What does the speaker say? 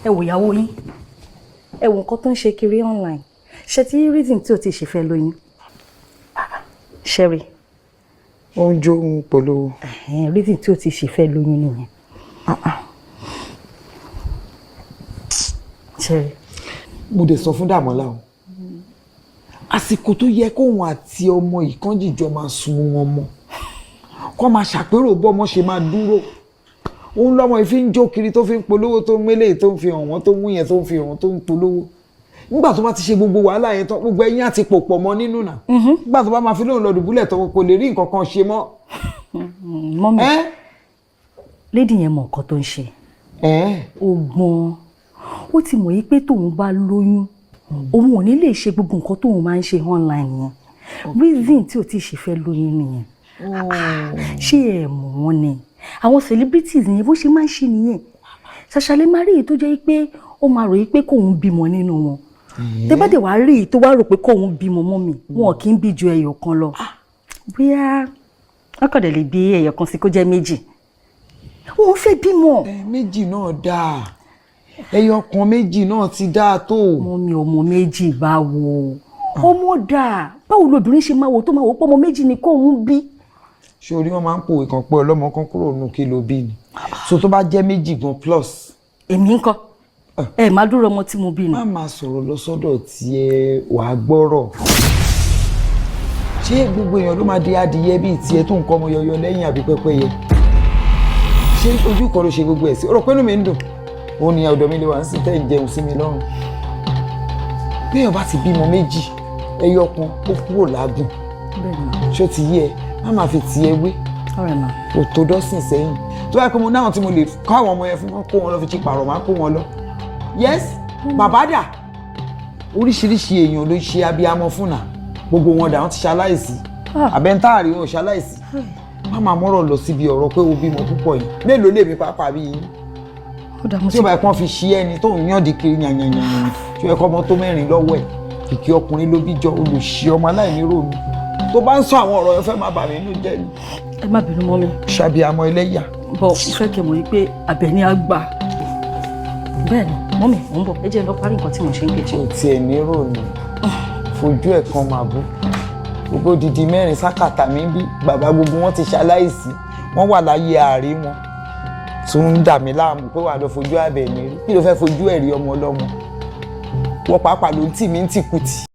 ẹ wò ìyàwó yín ẹ wò nǹkan tó ń ṣe kiri online ṣe ti reason tí o ti ṣe fẹ́ lóyún ṣẹ́rí. ó ń jó ń polówó. reason tí o ti ṣe fẹ́ lóyún nìyẹn. ṣẹ́rí. mo dẹ̀ sọ fún Dàmọ́lá o àsìkò tó yẹ kóun àti ọmọ yìí kán jìjọ máa sun wọn mọ́ kó máa ṣàpérò bọ́mọ ṣe máa dúró òun lọ́mọ yìí fi ń jó kiri tó fi ń polówó tó ń mélé tó ń fi hàn wọ́n tó ń mú yẹn tó ń fi hàn tó ń polówó nígbà tó bá ti ṣe gbogbo wàhálà yẹn tán gbogbo ẹ̀yìn àti pòpọ̀ mọ́ nínú náà nígbà tó bá máa fi lóun lọ dùbúlẹ̀ tó kò lè rí nǹkan kan ṣe mọ́. mọ́mí lédi yẹn mọ nǹkan tó ń ṣe ọgbọ́n ó ti mọ̀ yí pé tóun bá lóyún òun ò ní lè ṣe gbogbo nǹkan tóun máa ń ṣe online yẹn reason tí ò ti ṣe fẹ́ lóyún nìyẹn ṣé ẹ mọ̀ wọ́n ni àwọn celebrities yẹn bó ṣe máa ń ṣe nìyẹn ṣàṣàlẹ̀ máa rí èyí tó jẹ́ pé ó máa rò yí pé kóun bímọ nínú wọn tẹ́ bá dé wàá rí èyí tó wá rò pé kóun bímọ mọ́ mi wọn kì í bí ju ẹyọ kan lọ bóyá wọn kàn dé lè bí ẹyọ kan sí kó jẹ́ méjì wọn fẹ́ bímọ. méjì náà dáa ẹyọ kan méjì náà ti dáa tó. mọ́mí ọmọ méjì báwo ọmọ dáa báwo lobìnrin ṣe máa wò tó máa wò pé ọmọ méjì ni kóun bí. ṣé orí wọn máa ń pòwe kan pé ọlọ́mọ kan kúrò nù kí ló bí ni so tó bá jẹ́ méjì gan plus. èmi ńkọ́ ẹ má dúró ọmọ tí mo bí ni. má máa sọ̀rọ̀ lọ sọ́dọ̀ tiẹ̀ wàá gbọ́rọ̀ ṣé gbogbo èèyàn ló máa di adìyẹ bíi tiẹ̀ tó ń kọ́ ọmọ yọyọ lẹ́yìn àbí pẹ́pẹ́yẹ ṣé ojú kan ló ṣe gbogbo ẹ̀ sí ọ̀rọ̀ pẹ́nu mi ń dùn òun ni ọ̀dọ̀ mi lè wà ń sì tẹ́ ń jẹun sí mi lọ́rùn bí èèyàn bá ti bímọ méjì ẹyọ kan ó kúrò lágùn ṣó ti yé ẹ má máa fi tiẹ̀ wé kò tó dọ́sìn sẹ́yìn tó bá yẹ kó mo náà tí mo lè kọ́ àwọn ọmọ yẹn fún wọn kó wọn lọ fi ti pààrọ̀ máa kó wọn lọ yes bàbá dà oríṣiríṣi èèyàn ló ṣe abiyamọ fúnà gbogbo wọn dà wọn ti ṣaláìsí àbẹ́ntàrí wọn ò ṣaláìsí má máa mọ́rọ̀ lọ síbi ọ̀rọ̀ pé o bímọ púpọ̀ yìí mélòó lèmi pàápàá bí yín tí ó bá yẹ kó fi ṣí ẹni tó ń yàn di kiri yànyànyàn tí ó yẹ kó ọmọ tó mẹ́rin lọ́wọ́ ẹ̀ kìkì ọkùnrin ló bí jọ olùṣí ọmọ aláìní ròmí tó bá ń sọ àwọn ọ̀rọ̀ yẹn fẹ́ máa bà mí inú jẹ́ ni. ẹ má bínú mọ́ mi. ṣàbíamọ ẹlẹ́yà. bọ̀ mo fẹ́ kẹ́ mọ̀ yí pé Àbẹ̀ní á gbà bẹ́ẹ̀ ni mọ́ mi mò ń bọ̀ ẹ jẹ́ lọ parí nǹkan tí mo ṣe ń kejì. kò tiẹ̀ ní ròmí fojú ẹ̀ kan máa bú gbogbo didi mẹ́rin sákàtà mi bí bàbá gbogbo wọn ti ṣaláìsí wọ́n wà láyé ààrí wọn tó ń dà mí láàmú pé wà lọ fojú Àbẹ̀ní rí kí ló fẹ́ fojú ẹ̀rí ọmọ ọlọ́mọ wọ́n pàápàá ló ń tì mí ń tìkùtì.